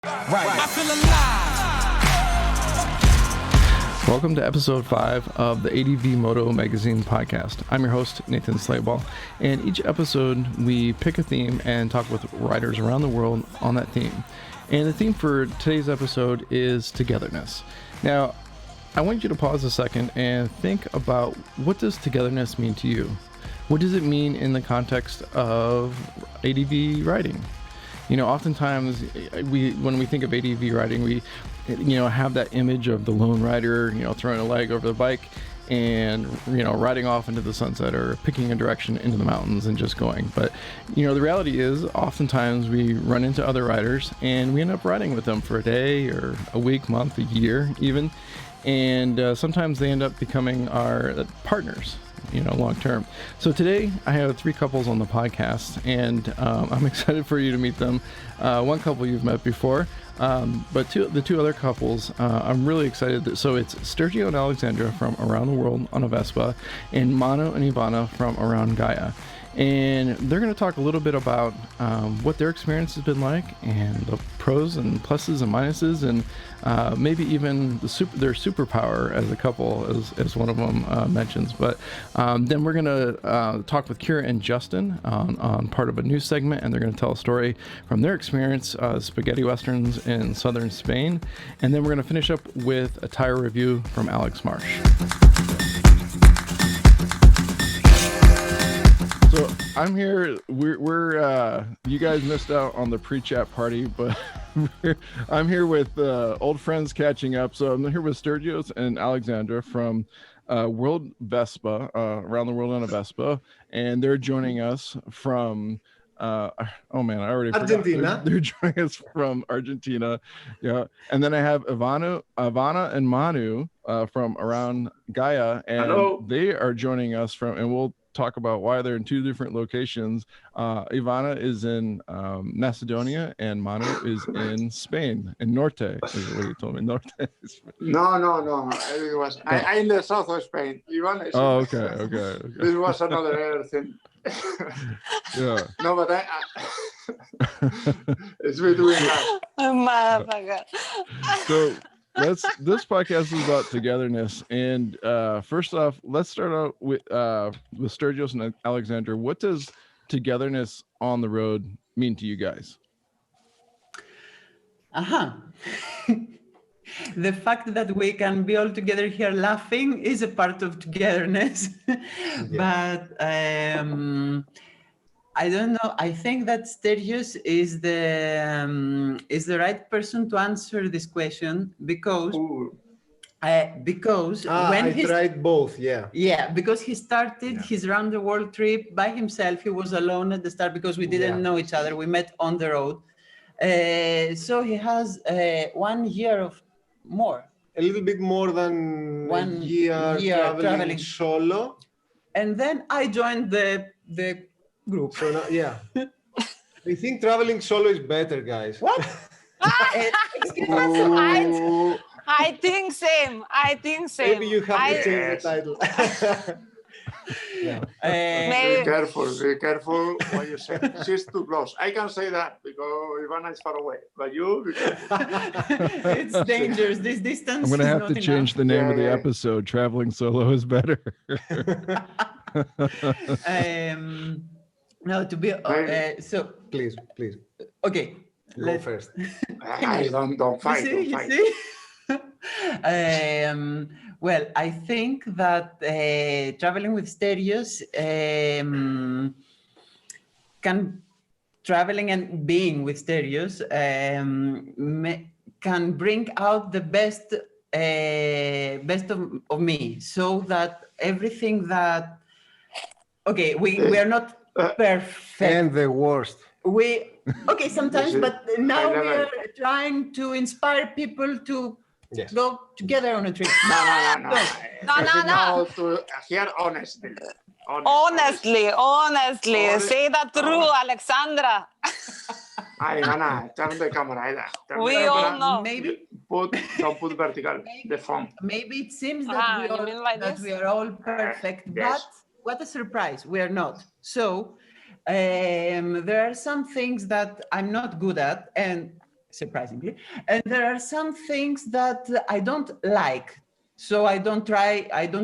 Right. I feel alive. Welcome to episode 5 of the ADVMoto magazine podcast. I'm your host, Nathan Slayball, and each episode we pick a theme and talk with riders around the world on that theme. And the theme for today's episode is togetherness. Now, I want you to pause a second and think about, what does togetherness mean to you? What does it mean in the context of ADV riding? You know, oftentimes when we think of ADV riding, we, have that image of the lone rider, throwing a leg over the bike and, riding off into the sunset or picking a direction into the mountains and just going. But, the reality is oftentimes we run into other riders and we end up riding with them for a day or a week, month, a year even. And sometimes they end up becoming our partners, long term. So today I have 3 couples on the podcast, and I'm excited for you to meet them. One couple you've met before, but the two other couples, I'm really excited. So it's Stergios and Alexandra from Around the World on a Vespa, and Manu and Ivana from Around Gaia. And they're going to talk a little bit about what their experience has been like, and the pros and pluses and minuses, and maybe even their superpower as a couple, as one of them mentions. But then we're going to talk with Kyra and Justin on part of a news segment, and they're going to tell a story from their experience, spaghetti westerns in southern Spain. And then we're going to finish up with a tire review from Alex Marsh. So I'm here. We're you guys missed out on the pre-chat party, but I'm here with old friends catching up. So I'm here with Stergios and Alexandra from World Vespa, Around the World on a Vespa, and they're joining us from Argentina. They're joining us from Argentina, yeah. And then I have Ivana and Manu from Around Gaia, and Hello. They are joining us from, and we'll talk about why they're in 2 different locations. Ivana is in Macedonia, and Manu is in Spain, in Norte, is what you told me. Norte. No. It was I in the south of Spain. Ivana is okay. This was another thing. Yeah. No, but I it's between us. Motherfucker. So this podcast is about togetherness, and first off, let's start out with Stergios and Alexandra. What does togetherness on the road mean to you guys? The fact that we can be all together here laughing is a part of togetherness. Yeah. But I don't know. I think that Stergios is the right person to answer this question because when I tried both. Yeah, because he started his round the world trip by himself. He was alone at the start because we didn't know each other. We met on the road. So he has 1 year of more. A little bit more than 1 year traveling solo. And then I joined the group. So now, I think traveling solo is better, guys. What? Excuse me. I think same. Maybe you have to change the title. Be careful what you say. She's too close. I can say that because Ivana is far away, but you be careful. It's dangerous. This distance. I'm going to have to change the name of the episode. Traveling solo is better. No, to be so. Please. Okay. Go first. Don't fight. You see? Well, I think that traveling with Stergios, traveling and being with Stergios can bring out the best of me, so that everything that we are not perfect and the worst. Sometimes, but now we are trying to inspire people to go together on a trip. No. Here, honestly. Honestly, say that true, Alexandra. Ivana, turn the camera. We all know. Maybe don't put vertical. The phone. Maybe it seems that we are all perfect, but what a surprise, we are not. So there are some things that I'm not good at, and surprisingly. And there are some things that I don't like. So I don't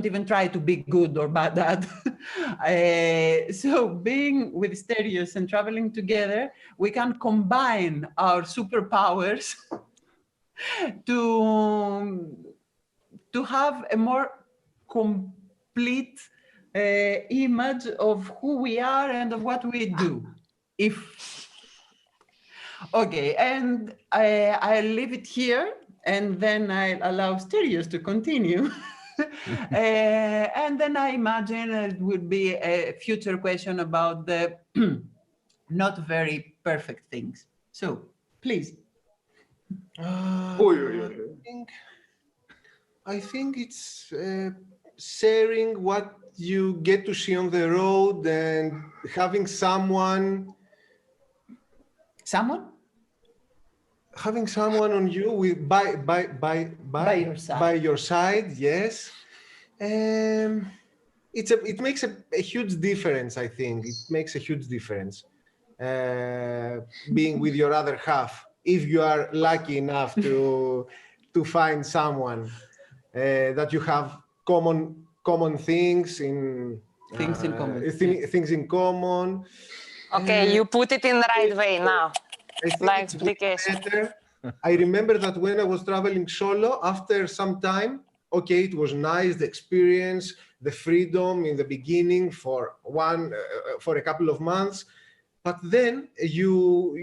even try to be good or bad at. So being with Stergios and traveling together, we can combine our superpowers to have a more complete image of who we are and of what we do. Okay, and I'll leave it here, and then I'll allow Stergios to continue. And then I imagine it would be a future question about the not very perfect things. So, please. I think it's sharing what you get to see on the road and having someone on you with by your side, yes. It makes a huge difference. I think it makes a huge difference being with your other half, if you are lucky enough to find someone that you have common things in common. Okay, you put it in the right way now. Like explication. I remember that when I was traveling solo, after some time, okay, it was nice, the experience, the freedom in the beginning for a couple of months, but then you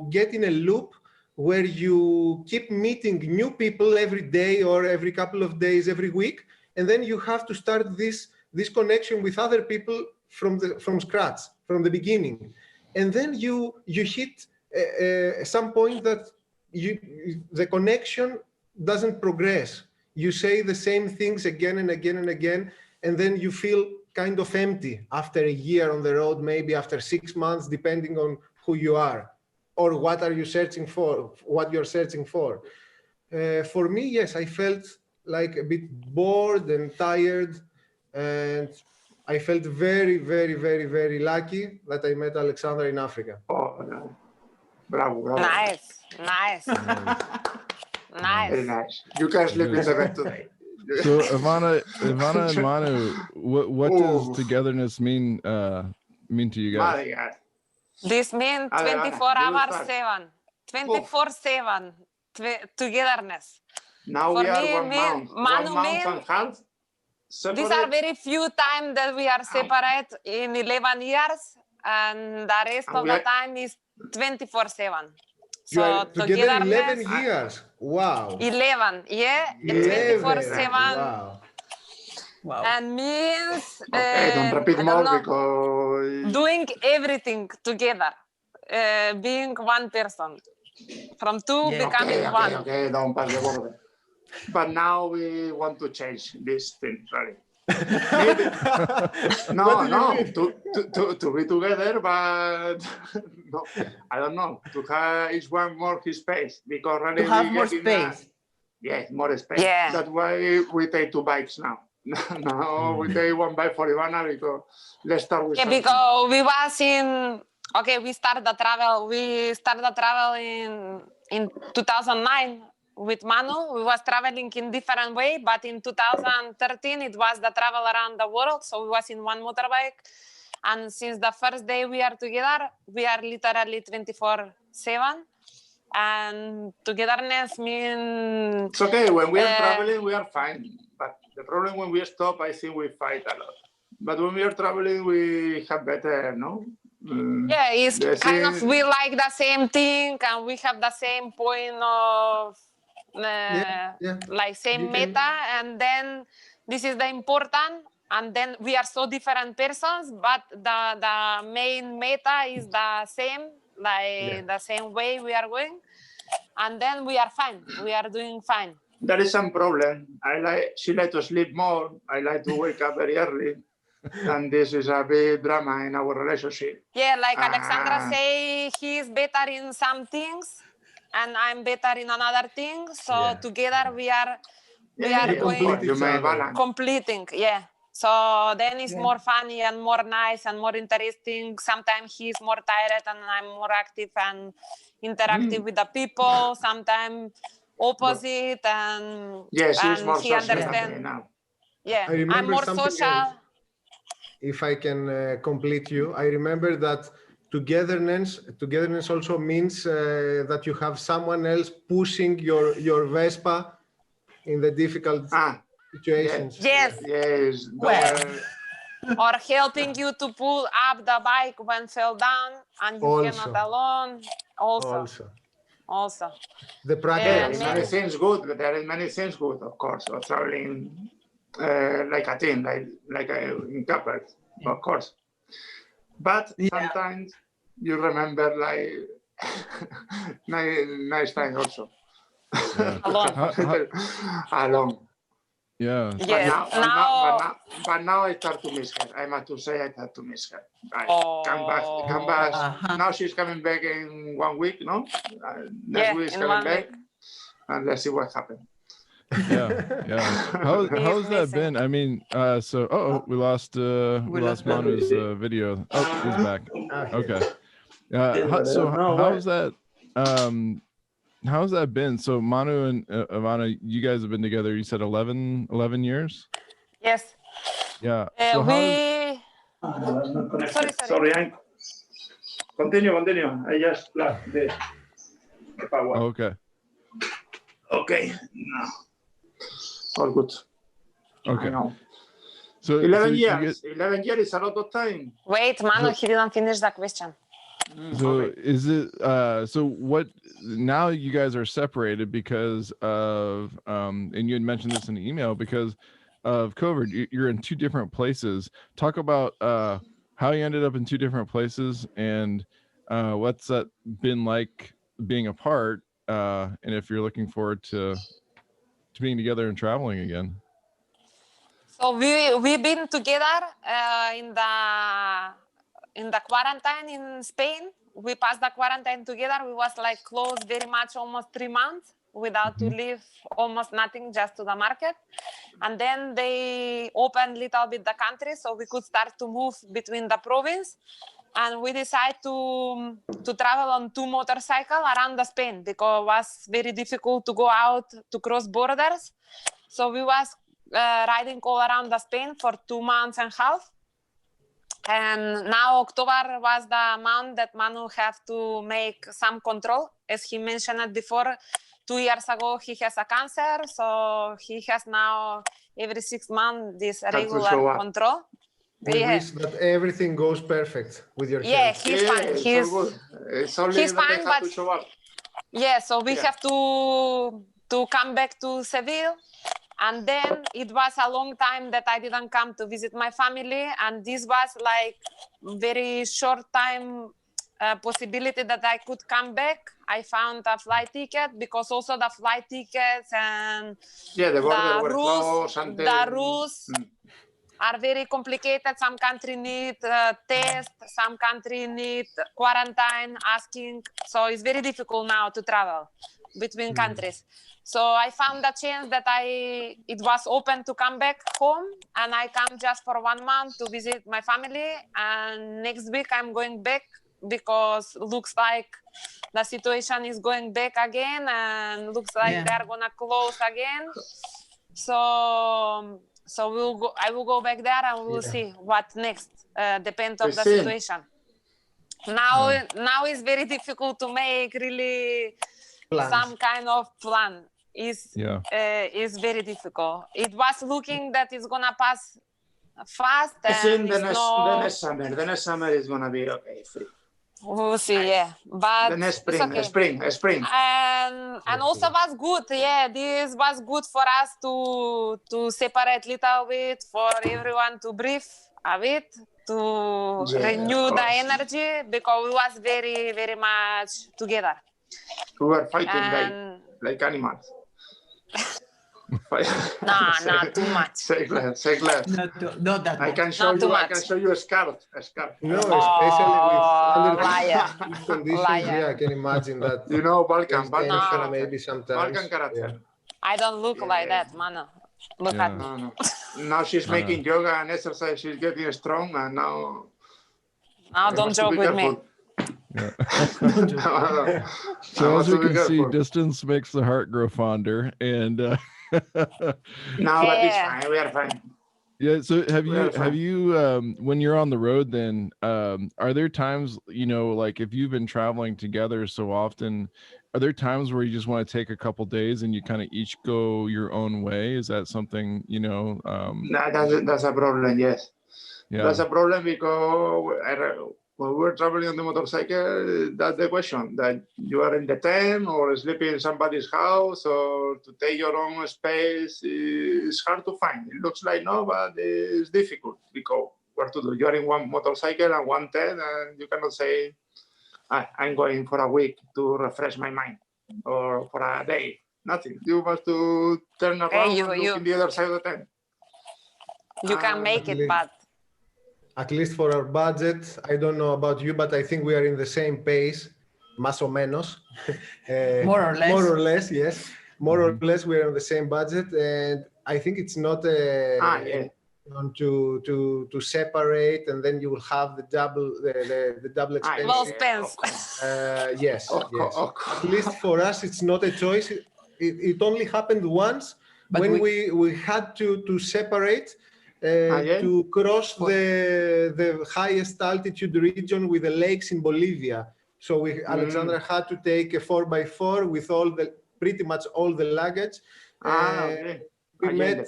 get in a loop where you keep meeting new people every day or every couple of days, every week, and then you have to start this connection with other people from scratch, from the beginning. And then you hit some point that the connection doesn't progress. You say the same things again and again and again, and then you feel kind of empty after a year on the road, maybe after 6 months, depending on who you are or what are you searching for, what you're searching for. For me, yes, I felt like a bit bored and tired, and I felt very, very, very, very lucky that I met Alexandra in Africa. Oh, no. Bravo. Nice. Very nice. You can sleep in the bed today. So Ivana and Manu, what does togetherness mean to you guys? This means 24 hours 7, 24/7 togetherness. Now For we are me, 1 month and half. These are very few times that we are separate in 11 years, and the rest of the time is 24/7. You are together 11 togetherness. years. Wow. 11, yeah, 24/7. Wow. And means Okay, don't repeat more because doing everything together, being one person. From two becoming one. Okay, don't pass the border. But now we want to change this thing, really. Maybe, to be together, but no, I don't know. To have each one more his space, because really to have more space. More space. Yeah. That's why we take 2 bikes now. Now we take 1 bike for Ivana because let's start with. Yeah, something. because we was in. Okay, we started the travel. We started the travel in 2009 with Manu. We was traveling in different way, but in 2013 it was the travel around the world. So we was in one motorbike, and since the first day we are together, we are literally 24/7. And togetherness means. It's okay. When we are traveling, we are fine. But the problem when we stop, I think we fight a lot. But when we are traveling, we have better, no? Yeah, it's kind of, we like the same thing, and we have the same point of like same meta, and then this is the important, and then we are so different persons, but the main meta is the same, like the same way we are going, and then we are fine. We are doing fine. There is some problem. She like to sleep more. I like to wake up very early. And this is a big drama in our relationship. Yeah, like Alexandra say, he's better in some things, and I'm better in another thing. So together we are going completing. Yeah. So then it's Yeah. more funny and more nice and more interesting. Sometimes he's more tired and I'm more active and interactive with the people. Sometimes opposite and Yes, he's more he social than me understands. now. Yeah, I remember I'm more something social. else. If I can complete you, I remember that togetherness also means that you have someone else pushing your Vespa in the difficult situations. Yes. Yes. Well. Or helping you to pull up the bike when fell down and you Also. cannot alone. Also. The There practice. are many things good. There are many things good, of course, of traveling like a team, like in couples, of course. But sometimes you remember like nice times also. Yeah. Alone. Alone. Yeah. Yes. But now I start to miss her. I must to say I start to miss her. Come back. Uh-huh. Now she's coming back in 1 week, no? Next week is in coming 1 back. week. And let's see what happens. Yeah. How's that been? I mean, we lost Manu's video. Oh, he's back. Okay. How's that? How's that been? So Manu and Ivana, you guys have been together. You said 11 years. Yes. Yeah. Sorry. Continue. I just plugged the power. Okay. Okay. No. All good. Okay. So 11 years. 11 years is a lot of time. Wait, Manu, he didn't finish the question. So is it so what now you guys are separated because of and you had mentioned this in the email because of COVID. You're in two different places. Talk about how you ended up in two different places and what's that been like being apart and if you're looking forward to being together and traveling again. So we've been together in the quarantine in Spain. We passed the quarantine together. We was like close very much almost 3 months without to leave almost nothing, just to the market. And then they opened little bit the country so we could start to move between the province. And we decided to travel on 2 motorcycles around the Spain because it was very difficult to go out to cross borders. So we was riding all around the Spain for 2.5 months. And now October was the month that Manu have to make some control. As he mentioned it before, 2 years ago, he has a cancer. So he has now every 6 months this regular control. We wish that everything goes perfect with your health. He's fine. He's fine, but so we have to come back to Seville. And then it was a long time that I didn't come to visit my family. And this was like very short time possibility that I could come back. I found a flight ticket because also the flight tickets and the rules are very complicated. Some country need test, some country need quarantine, asking. So it's very difficult now to travel between countries. So I found a chance that it was open to come back home, and I come just for 1 month to visit my family. And next week I'm going back because looks like the situation is going back again, and looks like they're gonna close again. So I will go back there and we'll see what next. Depends on the situation. Now it's very difficult to make really some kind of plan. Is very difficult. It was looking that it's gonna pass fast. And the next summer is gonna be okay, free. We'll see, but the next spring. And also was good, this was good for us to separate little bit, for everyone to breathe a bit, to renew the energy, because we was very, very much together. We were fighting like animals. Not too much. Say less. Not that much. I can show you a scarf. No, especially with liar. conditions. I can imagine that. Balkan maybe sometimes. Balkan character. I don't look like that, Manu. Look Yeah. at me. No. Now she's making yoga and exercise. She's getting strong, and now. Now I don't must to joke be with me. careful. Yeah. So I as must we to be can see, careful. distance makes the heart grow fonder. And No, but it's Yeah. fine. We are fine. yeah, so have We are you fine. when you're on the road then, are there times, like if you've been traveling together so often, are there times where you just want to take a couple days and you kind of each go your own way? Is that something, No, that's a problem. Yes. yeah. That's a problem because when we're traveling on the motorcycle, that's the question, that you are in the tent or sleeping in somebody's house or to take your own space is hard to find. It looks like no, but it's difficult because what to do? You're in one motorcycle and one tent and you cannot say, I'm going for a week to refresh my mind or for a day. Nothing. You must to turn around and look in the other side of the tent. You can make it, but At least for our budget, I don't know about you, but I think we are in the same pace, más o menos. More or less. More or less, yes. More or less, we are on the same budget, and I think it's not to separate, and then you will have the double expense. well spent. Yes. At least for us, it's not a choice. It only happened once But when we had to separate. To cross the highest altitude region with the lakes in Bolivia. So Alexandra had to take a 4x4 with pretty much all the luggage. We met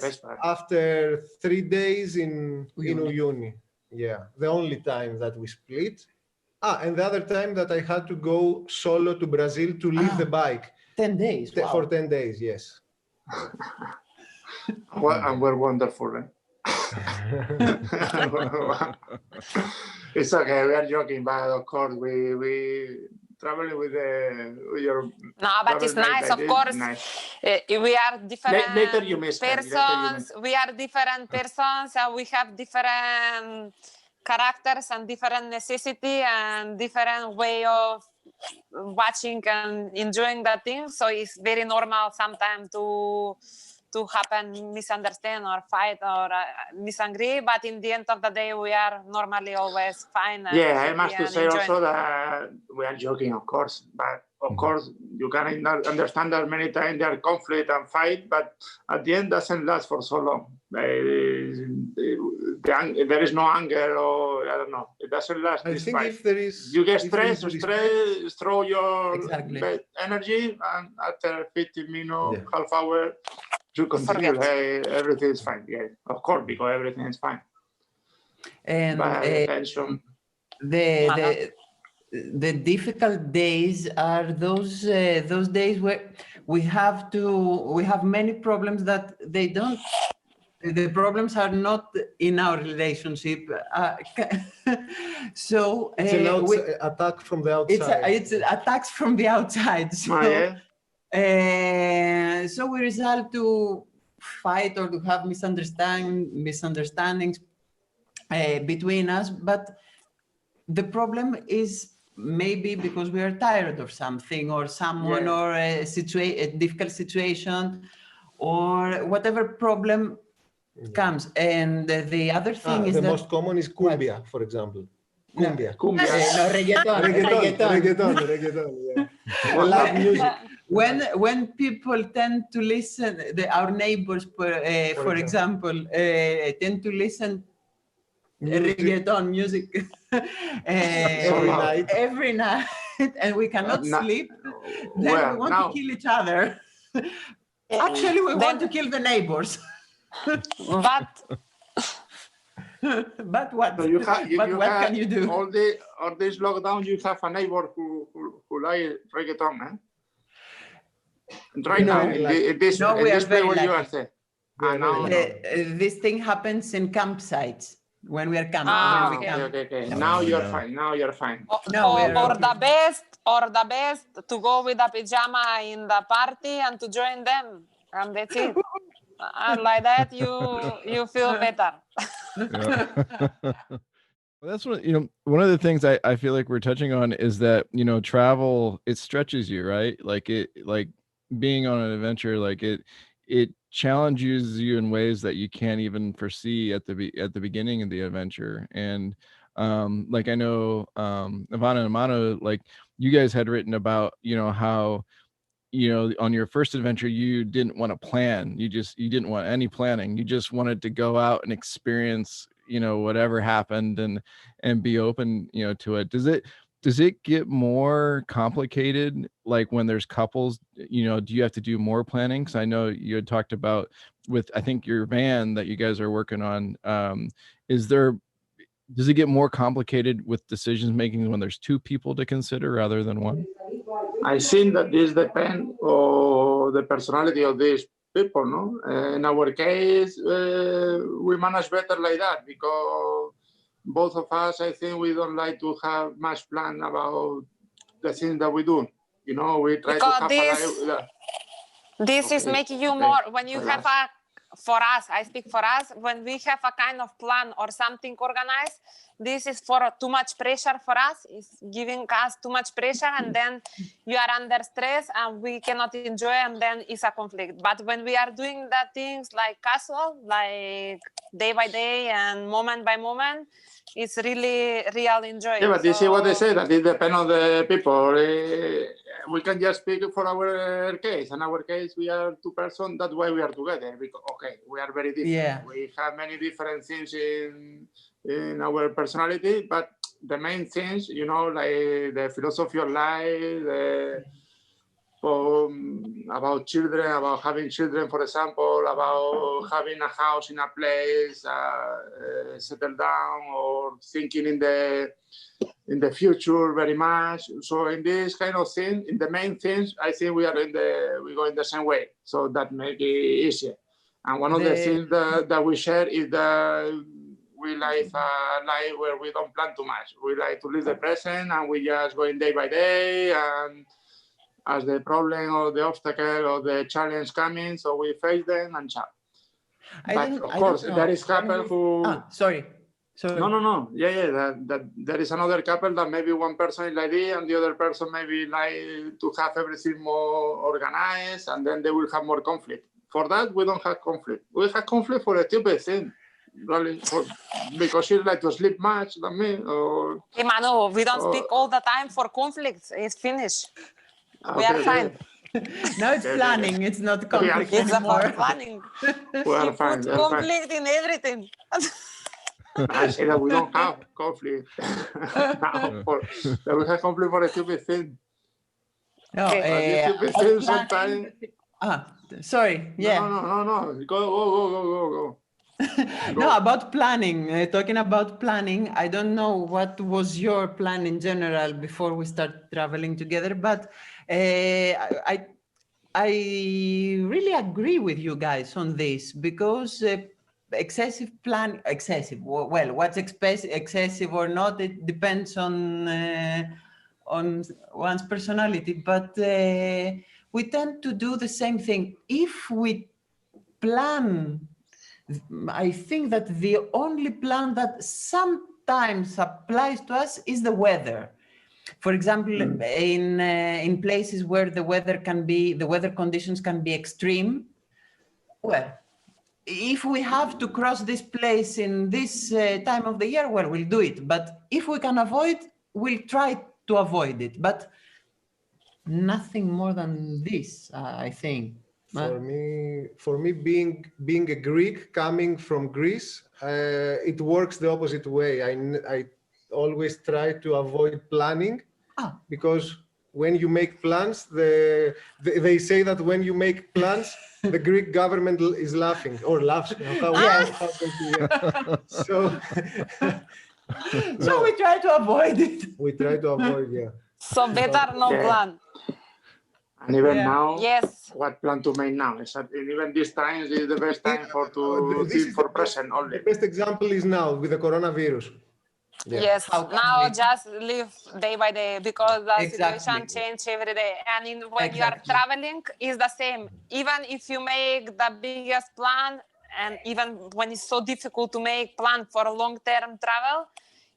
after 3 days in Uyuni. Yeah, the only time that we split. And the other time that I had to go solo to Brazil to leave the bike. 10 days. Wow. For 10 days, yes. Well, and we're wonderful, eh? It's okay, we are joking, but of course we traveling with your. No, but it's nice, of course. Nice. We are different later you miss persons. We are different persons, and we have different characters and different necessity and different way of watching and enjoying the thing. So it's very normal sometimes to happen misunderstand or fight or disagree, but in the end of the day we are normally always fine. I must to say also that we are joking, of course, but of course you can understand that many times there are conflict and fight, but at the end doesn't last for so long. There is no anger, or I don't know, it doesn't last. I think if there is, you get stressed, throw your energy, and after 15 minutes, half hour, you continue. Hey, everything is fine. Yeah, of course, because everything is fine. And tension. The difficult days are those days where we have many problems that they don't. The problems are not in our relationship. So it's an attack from the outside. It's attacks from the outside. So, so we resolve to fight or to have misunderstandings between us. But the problem is maybe because we are tired of something or someone or a difficult situation or whatever problem comes. And the other thing is the most common is cumbia, for example. Cumbia. Reggaeton. Yeah. Loud music. When people tend to listen, our neighbors, for example, tend to listen reggaeton music every night, and we cannot sleep, then we want to kill each other. Actually, we want to kill the neighbors. But what? So what can you do? All this lockdown, you have a neighbor who like reggaeton, man. Right now, in this way where you are there. This thing happens in campsites when we are camping. Okay. Now you're fine. Or the best to go with a pajama in the party and to join them, and that's it. And like that, you feel better. Well, that's what, one of the things I feel like we're touching on is that, travel, it stretches you, right? Like being on an adventure, like it challenges you in ways that you can't even foresee at the beginning of the adventure. And like I know Ivana and Manu, like you guys had written about, you know, how, you know, on your first adventure you didn't want to plan, you didn't want any planning, you just wanted to go out and experience, you know, whatever happened and be open, you know, to it. Does it get more complicated, like when there's couples, you know, do you have to do more planning? Because I know you had talked about with, I think, your van that you guys are working on. Does it get more complicated with decisions making when there's two people to consider rather than one? I think that this depends on the personality of these people, no? In our case, we manage better like that because both of us, I think we don't like to have much plan about the things that we do. You know, we try Because to have this is making you more, when you have for us, I speak for us, when we have a kind of plan or something organized, this is for too much pressure for us, it's giving us too much pressure, and then you are under stress and we cannot enjoy, and then it's a conflict. But when we are doing that things like casual, like day by day and moment by moment, it's really real enjoy. Yeah, but this is what they say, that it depends on the people. We can just speak for our case. In our case, we are two persons, that's why we are together. Because, okay, we are very different. Yeah. We have many different things in our personality, but the main things, you know, like the philosophy of life, about children, about having children, for example, about having a house in a place, settle down, or thinking in the future very much. So in this kind of thing, in the main things, I think we go in the same way. So that makes it easier. And one of the things that we share is that we like a life where we don't plan too much. We like to live the present, and we just go in day by day, and as the problem or the obstacle or the challenge coming, so we face them and chat. But of course, there is couple who... Sorry. No. Yeah. That there is another couple that maybe one person is like this and the other person maybe like to have everything more organized, and then they will have more conflict. For that, we don't have conflict. We have conflict for a stupid thing. Really, because she like to sleep much than me. Or, hey, Manu, we don't speak all the time for conflicts. It's finished. We are fine. Now it's planning. It's not conflict It's anymore. about planning. We are fine. Put conflict in everything. I say that we don't have conflict. That we have conflict for a stupid thing. No, stupid thing sometimes. Sorry. Yeah. No. Go. No, about planning. Talking about planning, I don't know what was your plan in general before we start traveling together, but I really agree with you guys on this, because well, what's excessive or not, it depends on one's personality, but we tend to do the same thing. If we plan, I think that the only plan that sometimes applies to us is the weather. For example, in places where the weather conditions can be extreme, well, if we have to cross this place in this time of the year, well, we'll do it. But if we can avoid, we'll try to avoid it. But nothing more than this, I think. For me, being a Greek coming from Greece, it works the opposite way. I always try to avoid planning, because when you make plans, they say that when you make plans, the Greek government is laughing or laughs. So we try to avoid it. We try to avoid, yeah. So better no plan. And even now, what plan to make now? Even this time is the best time for present only. The best example is now with the coronavirus. Yeah. Yes, now just live day by day, because the situation changes every day. And when you are traveling, it's the same. Even if you make the biggest plan, and even when it's so difficult to make plan for a long-term travel,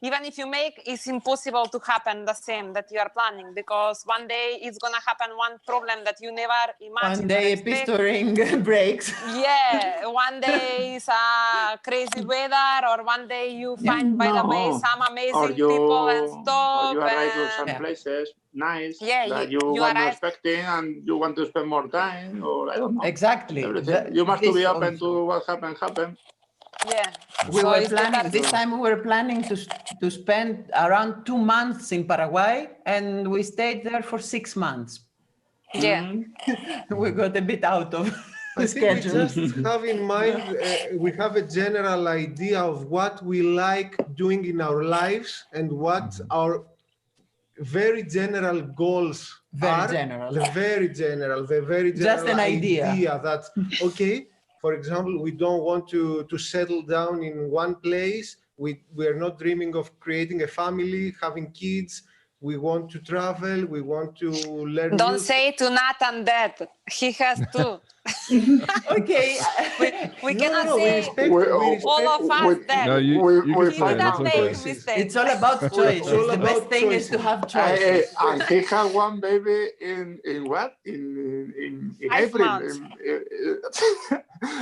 even if you make, it's impossible to happen the same that you are planning, because one day it's gonna happen one problem that you never imagined. One day piston ring breaks. Yeah, one day is a crazy weather, or one day you find, by the way, some amazing people and stuff. Or you arrive to some Yeah. places nice Yeah, that you you were not arrive- expecting, and you want to spend more time, or I don't know. Exactly. Everything. You must This be open also. to what happened. Yeah. We So were it's planning, better this to- time we were planning to spend around 2 months in Paraguay, and we stayed there for 6 months. Yeah. We got a bit out of I think we schedule. just have in mind, we have a general idea of what we like doing in our lives and what our very general goals are. The very general Just an idea. that, okay, for example, we don't want to settle down in one place. We're not dreaming of creating a family, having kids. We want to travel. We want to learn. Don't new say to Nathan that. He has to. Okay. We No, cannot no, we say respect all of us that. No, you we can He say it. doesn't It's make okay. mistakes. It's all about choices. all The best about thing is to choices. have choices. And he had one baby in what? In 5 April. months.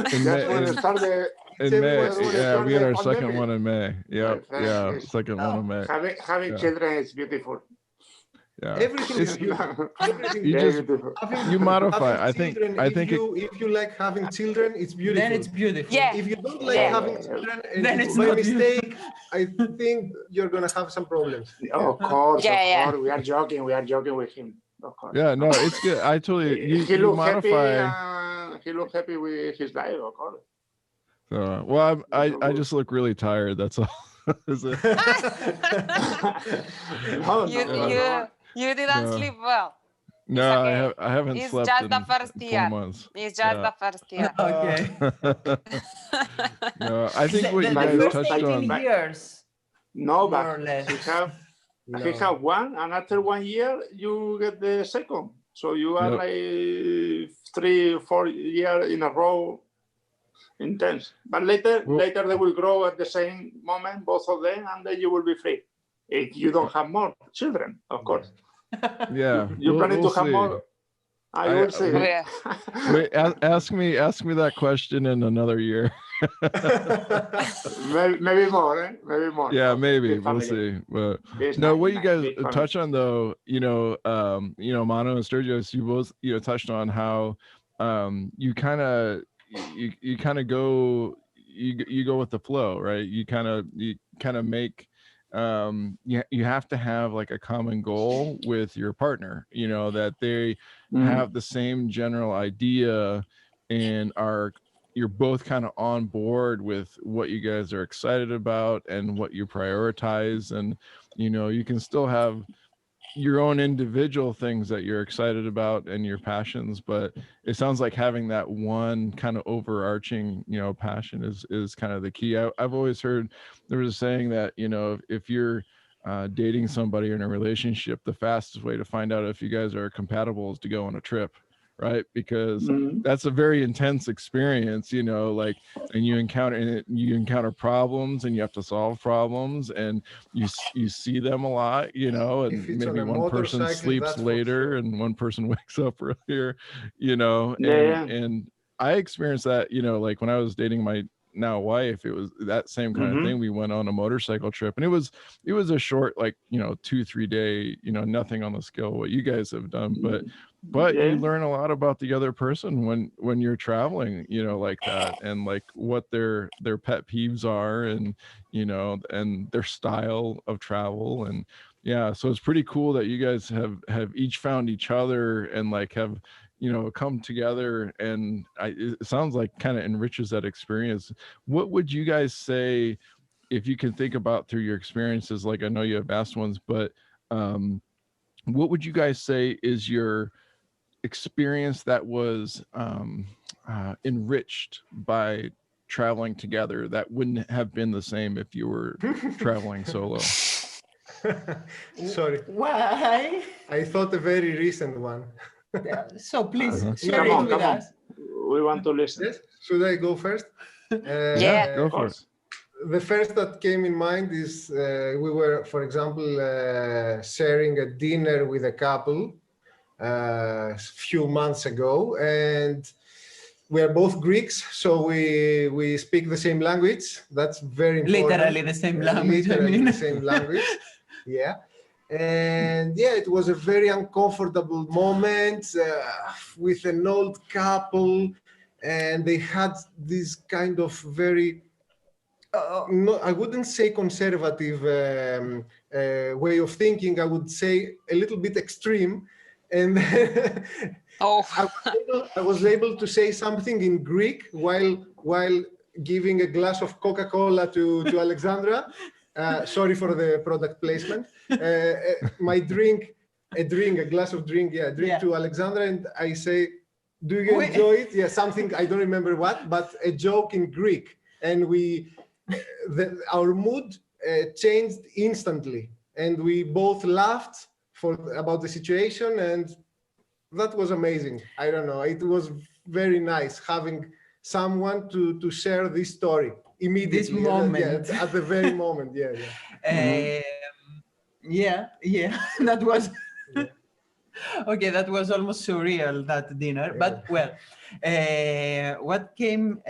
Just when it started. In May, yeah, we had our second one in May. Yep, yeah, second one in May. Having Yeah. children is beautiful. Yeah, Everything is beautiful. Everything You is just- beautiful. you modify. having I think. children, I think. if you like having children, it's beautiful. Then it's beautiful. Yeah. If you don't like Yeah. having children, and Then it's it's by not mistake, I think you're gonna have some problems. Of course, Yeah, yeah. of course. We are joking with him. Of course. Yeah, no, it's good. I totally. He You looked happy. modify. He looked happy with his life, of course. Well, I just look really tired. That's all. Is it? No, You didn't No. sleep well. No, okay. I haven't It's slept just in the first 4 year. months. It's just Yeah. the first year. Okay. No, I think what you the guys first touched 18 on. years, no, more or but less. he have one, and after 1 year you get the second. So you are Yep. like 3-4 years in a row intense. But later they will grow at the same moment, both of them, and then you will be free. If you don't have more children, of course. Yeah, You're planning to have see. more. I will see. Yeah. Wait, ask me that question in another year. Maybe more, eh? Maybe more. Yeah, maybe Big we'll family. see. But It's no, nice, what you nice, guys big family. touch on though, Manu and Stergios, you both touched on how you kind of go you go with the flow, right? You kind of make you have to have like a common goal with your partner, that they have the same general idea and you're both kind of on board with what you guys are excited about and what you prioritize. And you can still have your own individual things that you're excited about and your passions, but it sounds like having that one kind of overarching passion is kind of the key. I've always heard there was a saying that if you're dating somebody or in a relationship, the fastest way to find out if you guys are compatible is to go on a trip, right? Because that's a very intense experience, and you encounter problems and you have to solve problems, and you see them a lot, and If it's maybe on a one person motorcycle, sleeps that's for later sure. and one person wakes up earlier, Yeah. and I experienced that, like when I was dating my now wife, it was that same kind of thing. We went on a motorcycle trip, and it was a short, 2-3 day, nothing on the scale of what you guys have done, but Yeah. you learn a lot about the other person when you're traveling, like that, and like what their pet peeves are, and and their style of travel. And yeah, so it's pretty cool that you guys have each found each other and have come together, and it sounds like kind of enriches that experience. What would you guys say, if you can think about through your experiences, I know you have vast ones, but what would you guys say is your experience that was enriched by traveling together that wouldn't have been the same if you were traveling solo? Sorry, Why? I thought a very recent one. So please share Come it on, with come on. us. We want to listen. Yes, should I go first? Yeah. Go Of for it. course. the first that came in mind is we were, for example, sharing a dinner with a couple a few months ago, and we are both Greeks, so we speak the same language. That's very important. Literally the same language. Literally the same language. Yeah. And yeah, it was a very uncomfortable moment with an old couple, and they had this kind of very, no, I wouldn't say conservative way of thinking. I would say a little bit extreme. And I was able to say something in Greek while giving a glass of Coca-Cola to Alexandra. Sorry for the product placement. My drink, a glass of drink, to Alexandra, and I say, "Do you enjoy it?" Yeah, something, I don't remember what, but a joke in Greek, and our mood changed instantly, and we both laughed about the situation, and that was amazing. I don't know, it was very nice having someone to share this story immediately. This moment. At the very moment. Yeah. That was okay. That was almost surreal, that dinner. But well, what came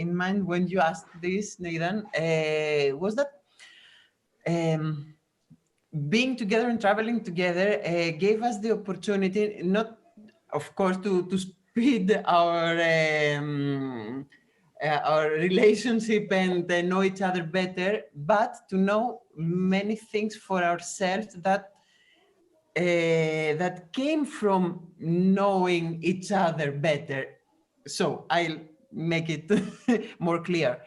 in mind when you asked this, Nathan, was that being together and traveling together gave us the opportunity, not, of course, to speed our relationship and know each other better, but to know many things for ourselves that came from knowing each other better. So I'll make it more clear.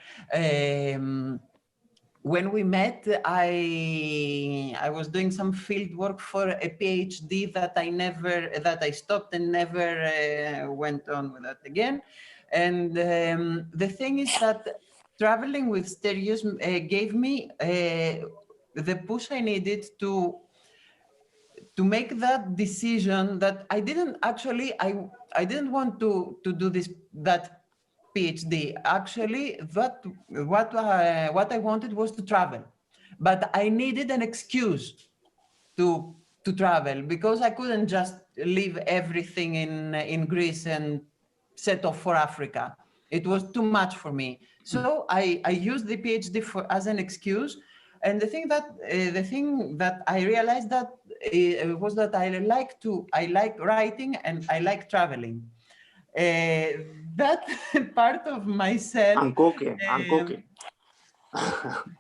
When we met, I was doing some field work for a PhD that I stopped and never went on with that again. And the thing is that traveling with Stergios gave me the push I needed to make that decision that I didn't want to do that PhD. Actually, what I wanted was to travel, but I needed an excuse to travel, because I couldn't just leave everything in Greece and set off for Africa. It was too much for me. So I used the PhD as an excuse. And the thing that I realized that was that I like writing and I like traveling. That part of myself. And cooking.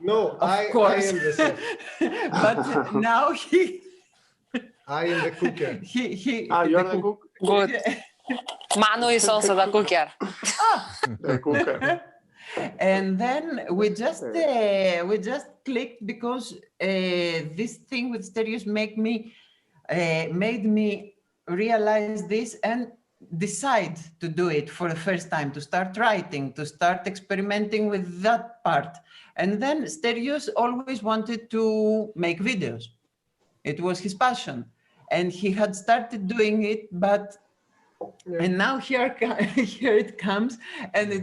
No, of course. I am the same. But now I am the cooker. You're the cook? Good. Manu is also the cooker. The cooker. And then we just clicked, because this thing with Stergios made me realize this and decide to do it for the first time, to start writing, to start experimenting with that part. And then Stergios always wanted to make videos. It was his passion, and he had started doing it, and now here it comes, and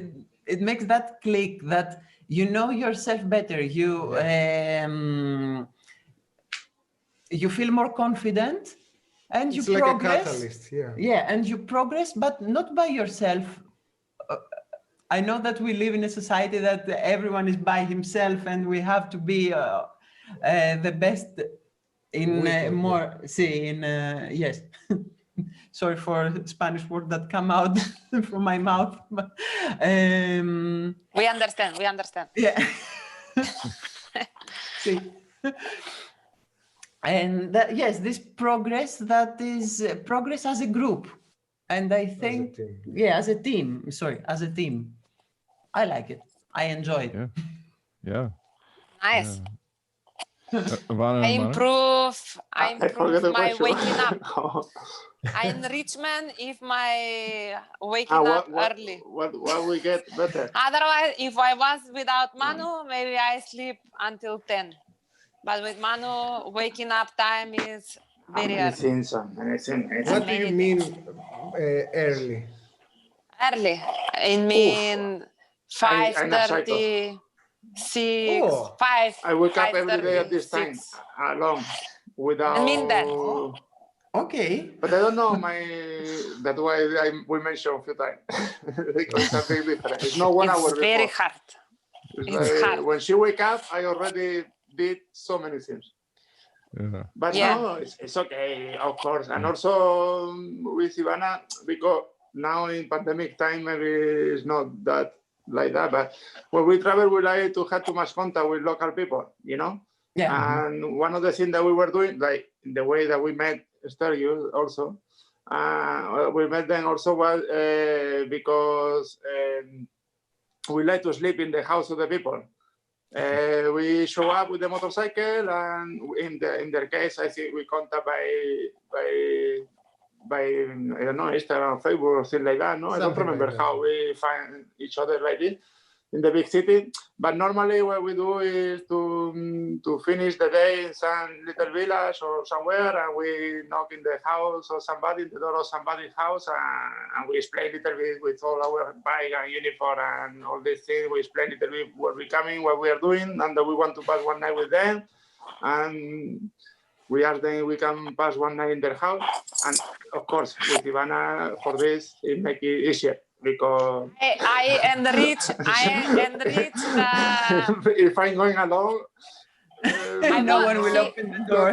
it makes that click, that you know yourself better. You feel more confident, and it's you progress. Like a catalyst, and you progress, but not by yourself. I know that we live in a society that everyone is by himself, and we have to be the best in yes. Sorry for Spanish word that come out from my mouth. But, we understand. Yeah. See. And yes, this progress, that is progress as a group. And I think, as a team. I like it. I enjoy it. Yeah. Nice. Ivana, I improve my waking up. Enrichment if my waking up early. What we get better? Otherwise, if I was without Manu, maybe I sleep until 10. But with Manu, waking up time is very early. What do you mean early? Early. I mean 5:30. 6, Oh. 5. I wake up every day at 5:30, this time 6. alone without. I mean that. Okay. But I don't know that's why we mentioned a few times because it's a big difference. It's not 1 hour It's very before. hard. It's It's hard. When she wake up, I already did so many things. Yeah. But Yeah. no, it's okay, of course. And also with Ivana, because now in pandemic time, maybe it's not that like that. But when we travel, we like to have too much contact with local people, you know? Yeah. And one of the things that we were doing, like the way that we met Stergios also, we met them also was because we like to sleep in the house of the people. We show up with the motorcycle, and in their case, I think we contact by I don't know, Instagram or Facebook or things like that. No, I don't Something remember like that. how we find each other like this in the big city. But normally, what we do is to finish the day in some little village or somewhere, and we knock in the house or somebody, the door of somebody's house, and we explain a little bit with all our bike and uniform and all these things. We explain a little bit where we're coming, what we are doing, and that we want to pass one night with them. And we ask them if we can pass one night in their house. And of course, with Ivana, for this, it makes it easier. Because I enrich the. if I'm going alone, No one will open the door.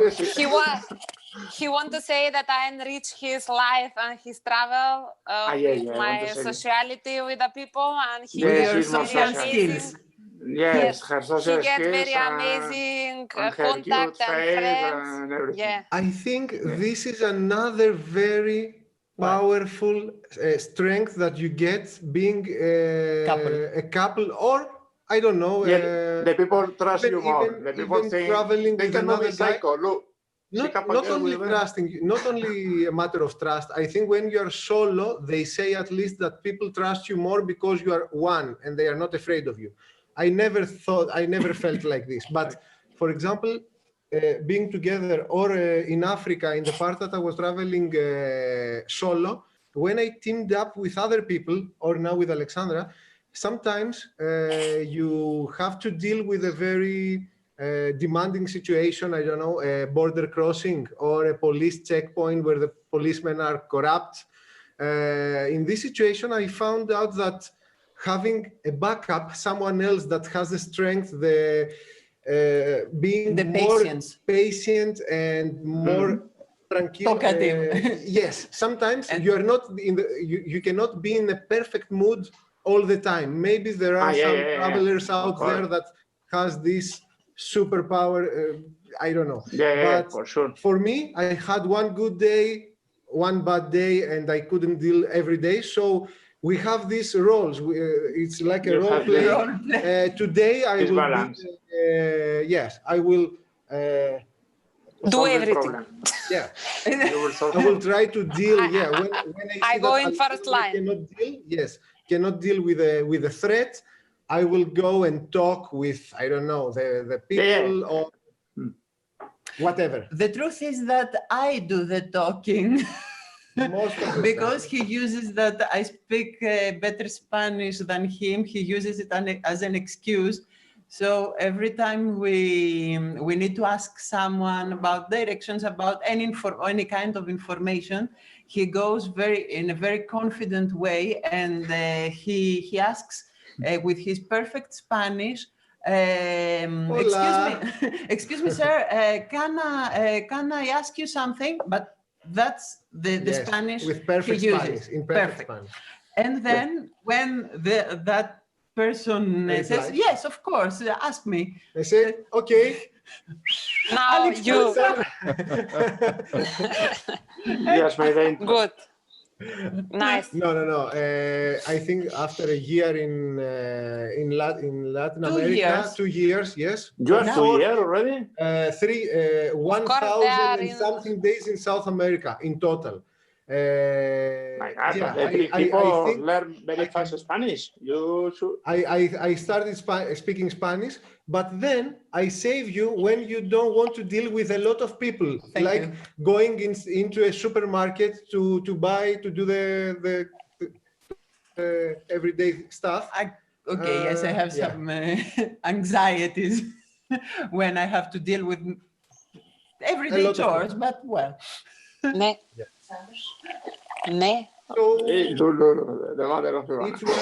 He want to say that I enrich his life and his travel with my sociality with the people, and he Yes, gets she's more very social. amazing. Yes, her social He gets skills very amazing and her contact cute and face friends. and everything. Yeah. I think this is another very powerful strength that you get being a couple, or I don't know. The people trust you more. The people even think traveling they with cannot be another guy. psycho. Look, Not only trusting you, not only a matter of trust. I think when you are solo, they say at least that people trust you more because you are one and they are not afraid of you. I never felt like this. But for example, being together or in Africa, in the part that I was traveling solo, when I teamed up with other people, or now with Alexandra, sometimes you have to deal with a very demanding situation, I don't know, a border crossing or a police checkpoint where the policemen are corrupt. In this situation, I found out that having a backup, someone else that has the strength, being The more patience. patient and more tranquil. Talkative. Yes, sometimes you are not you cannot be in a perfect mood all the time. Maybe there are some travelers out there that has this superpower. I don't know. But for sure. For me, I had one good day, one bad day, and I couldn't deal every day. So we have these roles. It's like a role play. Today I will balance. yes, I will Do everything. Yeah, I will try to deal. When I go in that first line. Cannot deal with a threat. I will go and talk with, I don't know, the people or whatever. The truth is that I do the talking. Most of the because time. he uses that I speak better Spanish than him. He uses it as an excuse. So every time we need to ask someone about directions, about any kind of information, he goes in a very confident way, and he asks with his perfect Spanish. Excuse me, sir. Can I ask you something? But that's the Spanish with perfect he uses. Spanish, in perfect Spanish. And then when that person says, yes, of course, ask me. I say, okay. Now Alex you. Yes, my day. Good. Nice. No. I think after a year in Latin America, 2 years, yes. You are 2 years already? 1,000 and something days in South America in total. My God, people learn very fast Spanish. You should. I started speaking Spanish, but then I save you when you don't want to deal with a lot of people, going into a supermarket to buy, to do the everyday stuff. Okay, yes, I have some anxieties when I have to deal with everyday chores, but well. Ne. Ne. So Lulu, the mother of Ivana. each one.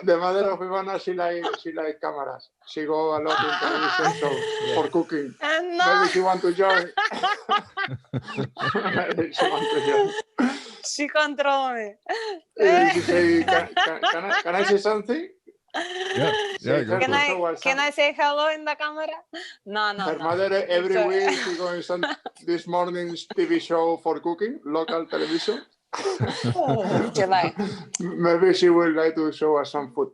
The mother of Ivana, she like cameras. She go a lot in television shows for cooking. No. Maybe she want to join. Maybe she want to join. She control me. She say, can I say something? Yeah, go Can for it. I say hello in the camera? No. Her mother every week she going some this morning's TV show for cooking, local television. She like, Maybe she will like to show us some food.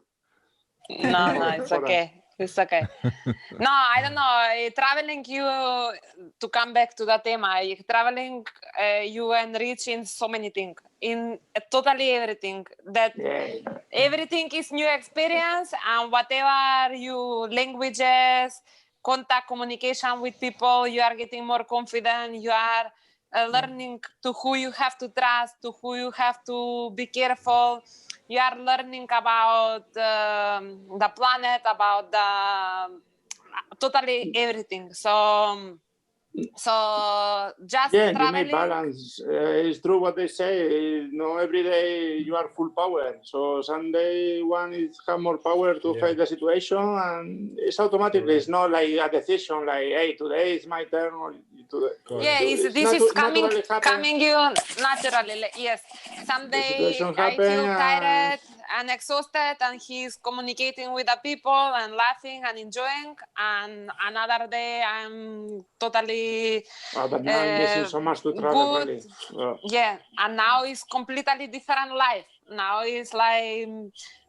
no, it's okay. It's okay. No, I don't know. Traveling, to come back to the tema, traveling, you enrich in so many things, in totally everything. That everything is new experience, and whatever you languages, contact, communication with people, you are getting more confident. You are learning to who you have to trust, to who you have to be careful. You are learning about the planet, about the totally everything. So just you traveling. need balance. It's true what they say. No, every day you are full power. So Sunday one is have more power to face the situation, and it's automatically. It's not like a decision. Like, hey, today is my turn. Or today. Yeah, this is coming you naturally. Yes, someday I feel tired and exhausted, and he's communicating with the people and laughing and enjoying. And another day I'm totally but now I'm missing so much to travel. good. Really. Yeah, and now it's completely different life. Now it's like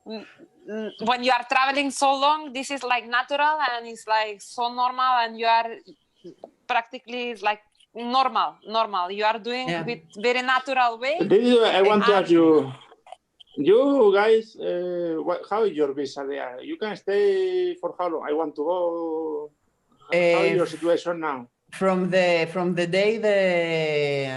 when you are traveling so long, this is like natural and it's like so normal, and you are practically like normal. You are doing with very natural way. I want to ask you. You guys, how is your visa there? You can stay for how long? I want to go. How is your situation now? From the day they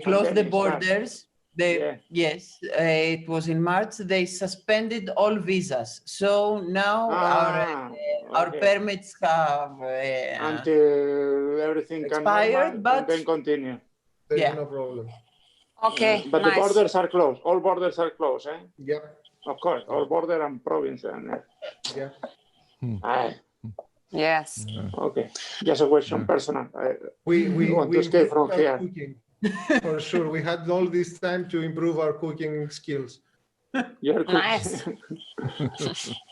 closed the borders, yes, it was in March. They suspended all visas. So now our permits have until everything expired, can but then continue. There's no problem. Okay, but nice. The borders are closed. All borders are closed, eh? Yeah. Of course, all border and province. And, Yes. Okay. Just a question, personal. We want to escape from here. Cooking. For sure. We had all this time to improve our cooking skills. You're nice.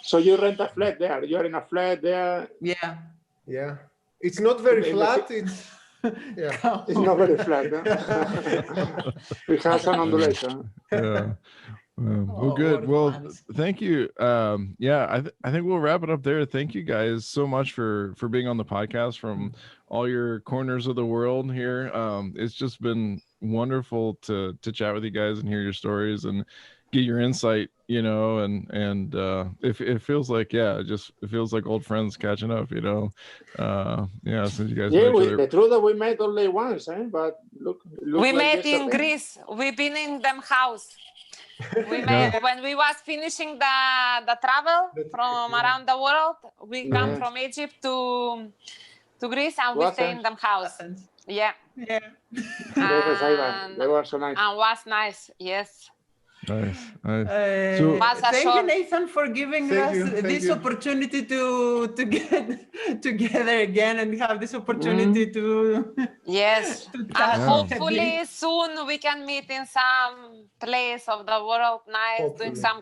So you rent a flat there. You're in a flat there. Yeah. Yeah. It's not very flat. It's it's not very flat. No? It has an undulation. Yeah. Well, good. Well, thank you. I think we'll wrap it up there. Thank you guys so much for being on the podcast from all your corners of the world here. It's just been wonderful to chat with you guys and hear your stories and get your insight, and it feels like, it feels like old friends catching up, since you guys know each other. The truth that we met only once, but look we like met in Greece. We've been in them house. We met when we was finishing the travel from around the world. We come from Egypt to Greece, and we stay in them house. Yeah. They were so nice. And was nice. Yes. Nice. Thank you, Nathan, for giving us this opportunity to get together again and have this opportunity to and hopefully soon we can meet in some place of the world, nice, doing some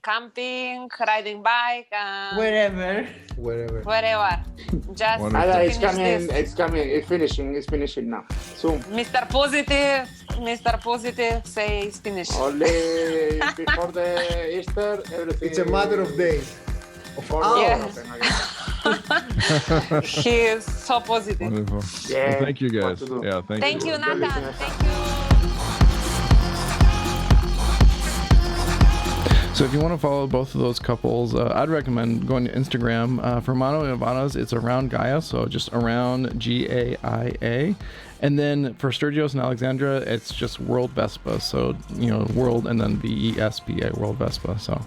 camping, riding bike, wherever. Just it's coming. It's finishing now. Soon. Mr. Positive say it's finished. Only before the Easter, everything. It's a matter of days. Of course. He is so positive. Wonderful. Yeah. Well, thank you guys. Yeah, thank you, Nathan. Thank you. So if you want to follow both of those couples, I'd recommend going to Instagram. For Manu Ivana's, it's Around Gaia, so just Around Gaia. And then for Stergios and Alexandra, it's just World Vespa. So, World and then VESPA, World Vespa. So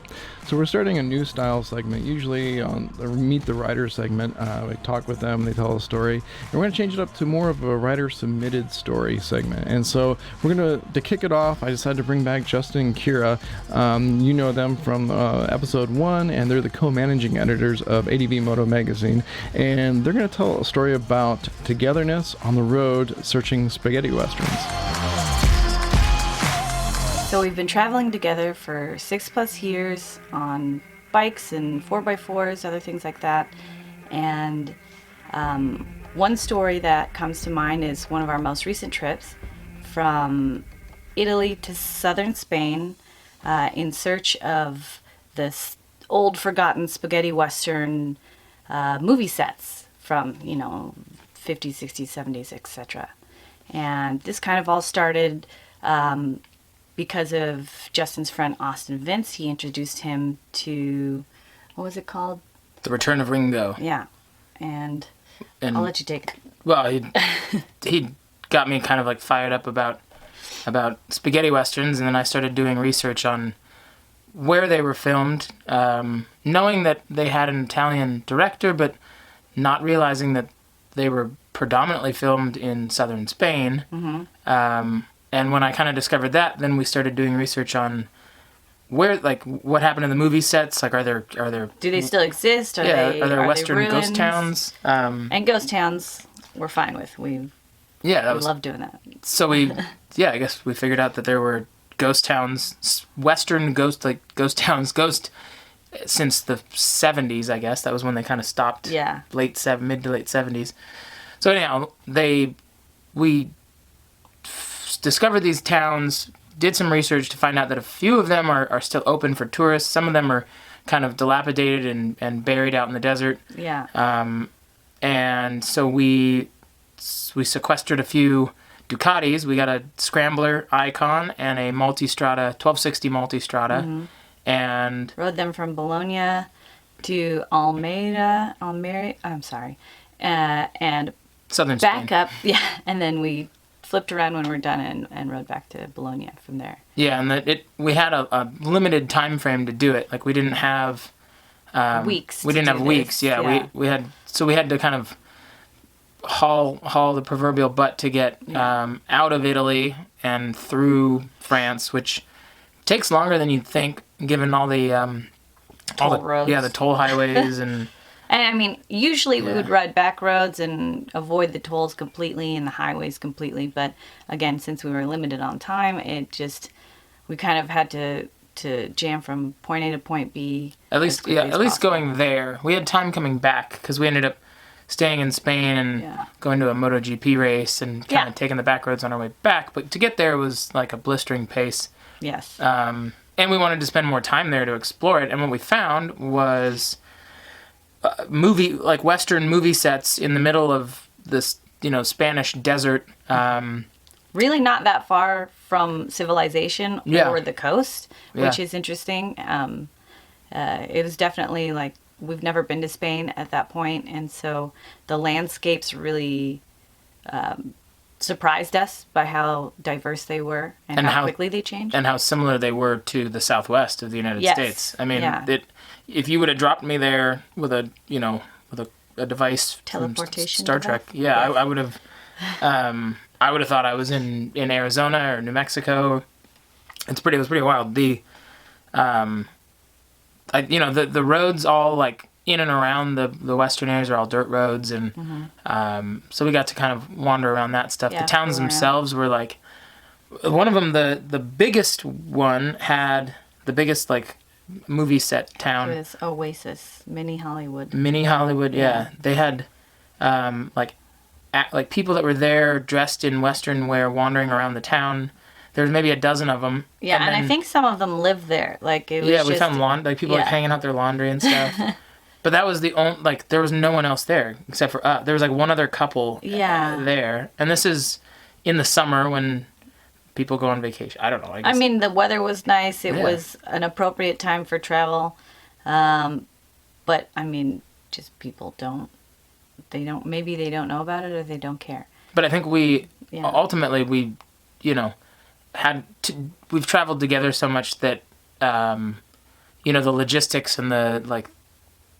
we're starting a new style segment. Usually on the Meet the Rider segment, we talk with them, they tell a story. And we're going to change it up to more of a rider-submitted story segment. And so we're going to kick it off, I decided to bring back Justin Kyra. You know them from episode 1, and they're the co-managing editors of ADVMoto magazine. And they're going to tell a story about togetherness on the road searching spaghetti westerns. So we've been traveling together for 6+ years on bikes and 4x4s, other things like that. And one story that comes to mind is one of our most recent trips from Italy to southern Spain in search of this old forgotten spaghetti western movie sets from, 50s, 60s, 70s, etc. And this kind of all started because of Justin's friend Austin Vince. He introduced him to, what was it called? The Return of Ringo. Yeah. And I'll let you take it. Well, he got me kind of like fired up about spaghetti westerns, and then I started doing research on where they were filmed, knowing that they had an Italian director, but not realizing that they were predominantly filmed in southern Spain. Mm-hmm. And when I kind of discovered that, then we started doing research on where, like, what happened in the movie sets. Like, are there do they still exist? Are there Western ghost towns? And ghost towns, we're fine with. We love doing that. So I guess we figured out that there were ghost towns, Western ghost towns, since the 70s, I guess. That was when they kind of stopped. Yeah. Mid to late 70s. So anyhow, we discovered these towns, did some research to find out that a few of them are still open for tourists. Some of them are kind of dilapidated and buried out in the desert. Yeah. And so we sequestered a few Ducatis. We got a Scrambler Icon and a Multistrada, 1260 Multistrada. Mm-hmm. And rode them from Bologna to Almeida, I'm sorry. And southern back Spain. Up, yeah. And then we flipped around when we were done and rode back to Bologna from there. Yeah, and we had a limited time frame to do it. Like, we didn't have weeks. We didn't have weeks. Yeah, we had to kind of haul the proverbial butt to get out of Italy and through France, which takes longer than you'd think, given all the roads. Yeah, the toll highways and. And I mean, usually we would ride back roads and avoid the tolls completely and the highways completely. But again, since we were limited on time, we kind of had to jam from point A to point B. At least going there. We had time coming back because we ended up staying in Spain and going to a MotoGP race and kind of taking the back roads on our way back. But to get there was like a blistering pace. Yes. And we wanted to spend more time there to explore it. And what we found was Western movie sets in the middle of this, Spanish desert. Really not that far from civilization or the coast, which is interesting. It was definitely like, we've never been to Spain at that point, and so the landscapes really surprised us by how diverse they were and how quickly they changed. And how similar they were to the southwest of the United States. I mean, if you would have dropped me there with a device teleportation from Star Trek, I would have thought I was in Arizona or New Mexico. It was pretty wild. The roads all like in and around the western areas are all dirt roads, and so we got to kind of wander around that stuff. The towns themselves were like, one of them, the biggest one had the biggest like movie set town. It was Oasis, Mini Hollywood. Yeah. They had like people that were there dressed in Western wear wandering around the town. There was maybe a dozen of them. Yeah, and I think some of them lived there. Like it was we found people like hanging out their laundry and stuff. But that was the only, there was no one else there except for us. There was like one other couple there. And this is in the summer when people go on vacation. I don't know. I mean, the weather was nice. It was an appropriate time for travel. But I mean, just people maybe they don't know about it or they don't care. But I think we ultimately we, you know, we've traveled together so much that, you know, the logistics and the like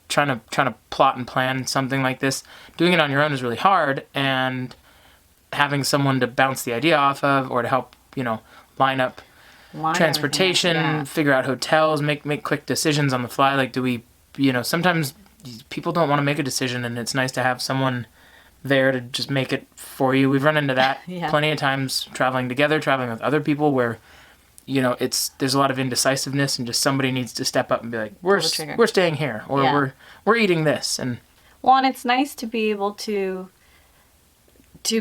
trying to plot and plan something like this, doing it on your own is really hard, and having someone to bounce the idea off of or to help, you know, line transportation, figure out hotels, make quick decisions on the fly. Like, do we, you know, sometimes people don't want to make a decision, and it's nice to have someone there to just make it for you. We've run into that plenty of times traveling together, traveling with other people where, you know, there's a lot of indecisiveness, and just somebody needs to step up and be like, we're staying here, or we're eating this. And it's nice to be able to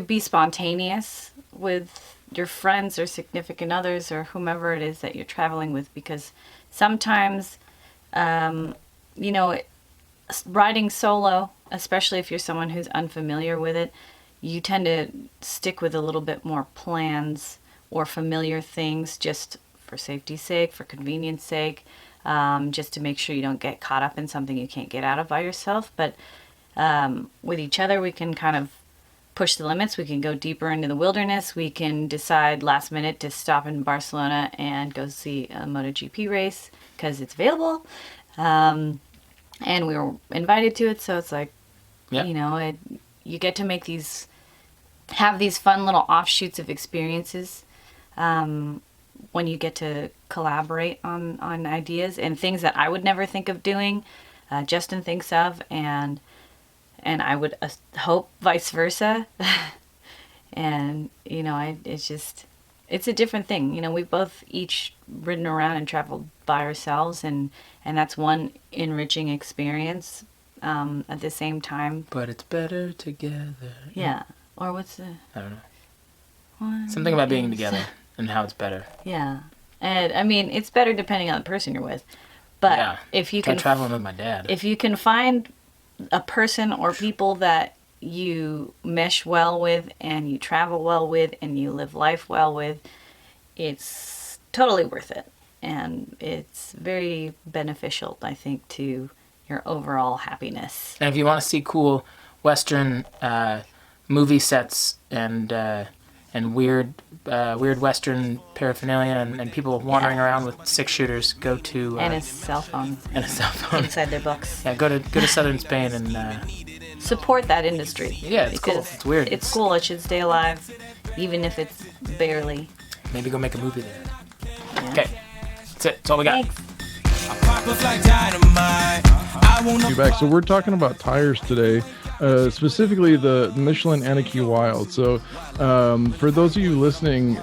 be spontaneous with your friends or significant others or whomever it is that you're traveling with, because sometimes, you know, riding solo, especially if you're someone who's unfamiliar with it, you tend to stick with a little bit more plans or familiar things just for safety's sake, for convenience sake, just to make sure you don't get caught up in something you can't get out of by yourself. But with each other, we can kind of push the limits. We can go deeper into the wilderness. We can decide last minute to stop in Barcelona and go see a MotoGP race because it's available. And we were invited to it, so it's like, you know, you get to have these fun little offshoots of experiences when you get to collaborate on ideas and things that I would never think of doing, Justin thinks of, and I would hope vice versa. And, you know, it's a different thing. You know, we've both each ridden around and traveled by ourselves, and that's one enriching experience at the same time. But it's better together. Yeah. Or what's the... I don't know. Something about being together and how it's better. Yeah. And, I mean, it's better depending on the person you're with. But if you can... traveling with my dad. If you can find a person or people that you mesh well with and you travel well with and you live life well with, it's totally worth it. And it's very beneficial, I think, to your overall happiness. And if you want to see cool Western movie sets and weird Western paraphernalia and people wandering around with 6-shooters, go to... and a cell phone. Inside their books. Yeah, go to southern Spain and... support that industry. Yeah, it's cool. It's weird. It's cool. It should stay alive, even if it's barely. Maybe go make a movie there. Yeah. Okay. That's it. That's all we got. Thanks. Back. So we're talking about tires today, specifically the Michelin Anakee Wild. So for those of you listening,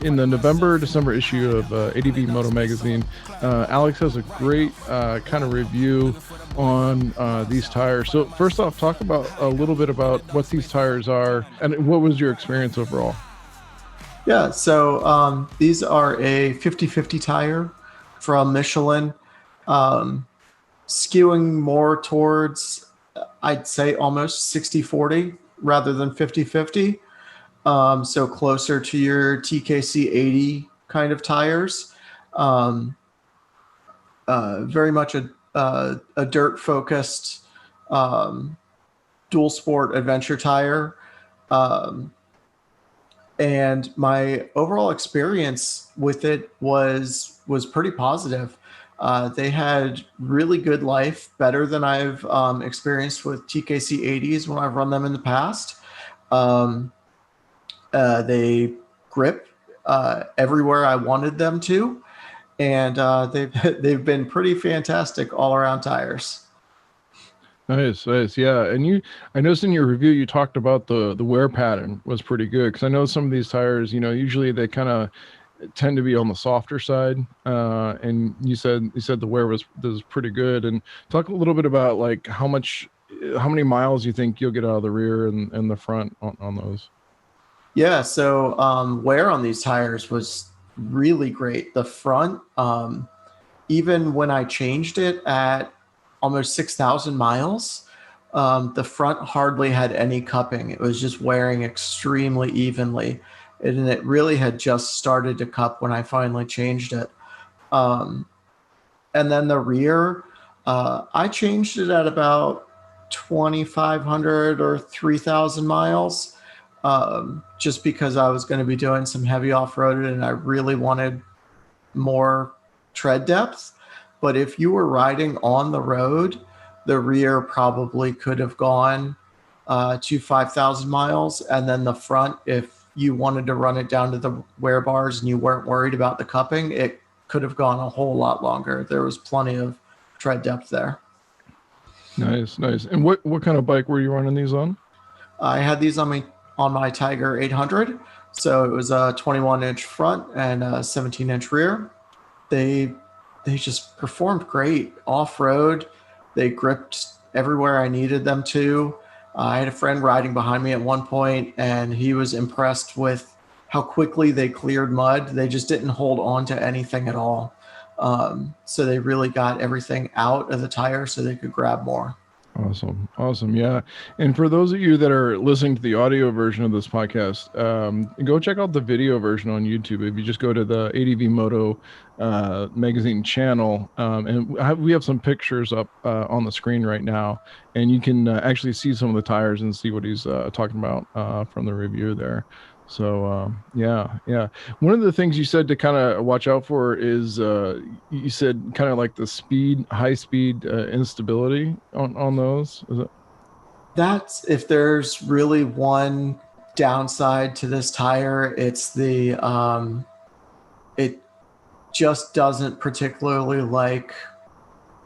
in the November-December issue of ADVMoto magazine, Alex has a great kind of review on these tires. So first off, talk about a little bit about what these tires are and what was your experience overall? Yeah, so these are a 50-50 tire from Michelin, skewing more towards, I'd say, almost 60-40 rather than 50-50. So closer to your TKC 80 kind of tires. Very much a dirt-focused dual sport adventure tire. And my overall experience with it was pretty positive. They had really good life, better than I've experienced with TKC 80s when I've run them in the past. They grip everywhere I wanted them to, and they've been pretty fantastic all-around tires. Nice. Yeah. And I noticed in your review, you talked about the wear pattern was pretty good. Cause I know some of these tires, you know, usually they kind of tend to be on the softer side. And you said the wear was pretty good. And talk a little bit about like how many miles you think you'll get out of the rear and the front on those. Yeah. So, wear on these tires was really great. The front, even when I changed it at almost 6,000 miles, the front hardly had any cupping. It was just wearing extremely evenly. And it really had just started to cup when I finally changed it. And then the rear, I changed it at about 2,500 or 3,000 miles. just because I was going to be doing some heavy off-road and I really wanted more tread depth. But if you were riding on the road, the rear probably could have gone to 5,000 miles. And then the front, if you wanted to run it down to the wear bars and you weren't worried about the cupping, it could have gone a whole lot longer. There was plenty of tread depth there. Nice. And what kind of bike were you running these on? I had these on my Tiger 800. So it was a 21-inch front and a 17-inch rear. They just performed great off-road. They gripped everywhere I needed them to. I had a friend riding behind me at one point, and he was impressed with how quickly they cleared mud. They just didn't hold on to anything at all. So they really got everything out of the tire so they could grab more. Awesome. Yeah. And for those of you that are listening to the audio version of this podcast, go check out the video version on YouTube. If you just go to the ADVMoto magazine channel, and we have some pictures up on the screen right now, and you can actually see some of the tires and see what he's talking about from the review there. So yeah. One of the things you said to kind of watch out for is you said kind of like the high speed instability on those. Is it? That's, if there's really one downside to this tire, it's the it just doesn't particularly like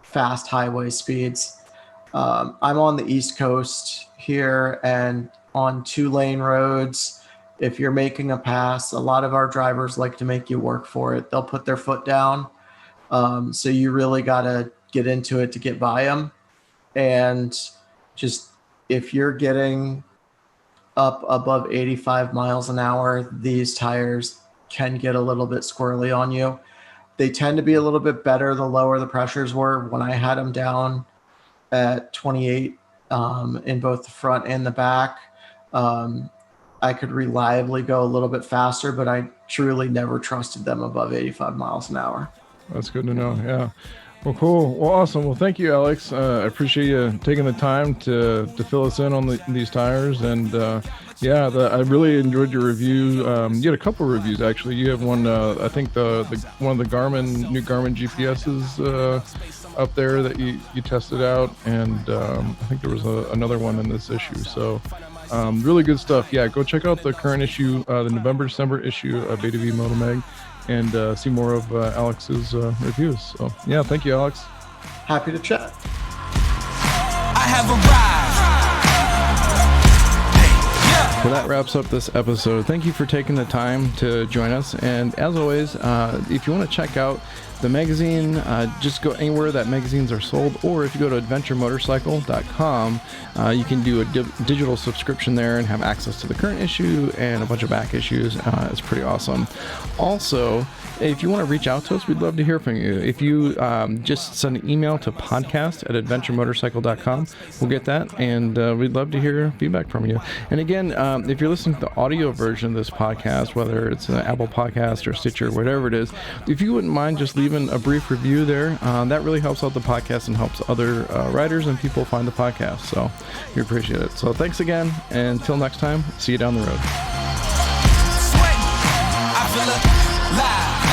fast highway speeds. I'm on the East Coast here, and on 2-lane roads, if you're making a pass, a lot of our drivers like to make you work for it. They'll put their foot down. So you really got to get into it to get by them. And just, if you're getting up above 85 miles an hour, these tires can get a little bit squirrely on you. They tend to be a little bit better the lower the pressures were. When I had them down at 28 in both the front and the back, I could reliably go a little bit faster, but I truly never trusted them above 85 miles an hour. That's good to know. Yeah. Well, cool. Well, awesome. Well, thank you, Alex. I appreciate you taking the time to fill us in on these tires. And I really enjoyed your review. You had a couple of reviews, actually. You have one, I think the one of the new Garmin GPSs up there that you tested out. And I think there was another one in this issue. So really good stuff. Yeah, go check out the current issue, the November-December issue of ADVMoto Mag, and see more of Alex's reviews. So yeah, thank you, Alex. Happy to chat. I have arrived. Well, that wraps up this episode. Thank you for taking the time to join us. And as always, if you want to check out the magazine, just go anywhere that magazines are sold, or if you go to adventuremotorcycle.com, you can do a digital subscription there and have access to the current issue and a bunch of back issues. It's pretty awesome. Also, if you want to reach out to us, we'd love to hear from you. If you just send an email to podcast@adventuremotorcycle.com, we'll get that, and we'd love to hear feedback from you. And again, if you're listening to the audio version of this podcast, whether it's an Apple Podcast or Stitcher, whatever it is, if you wouldn't mind just leaving a brief review there, that really helps out the podcast and helps other writers and people find the podcast. So we appreciate it. So thanks again, and until next time, see you down the road. Sweating, I feel alive.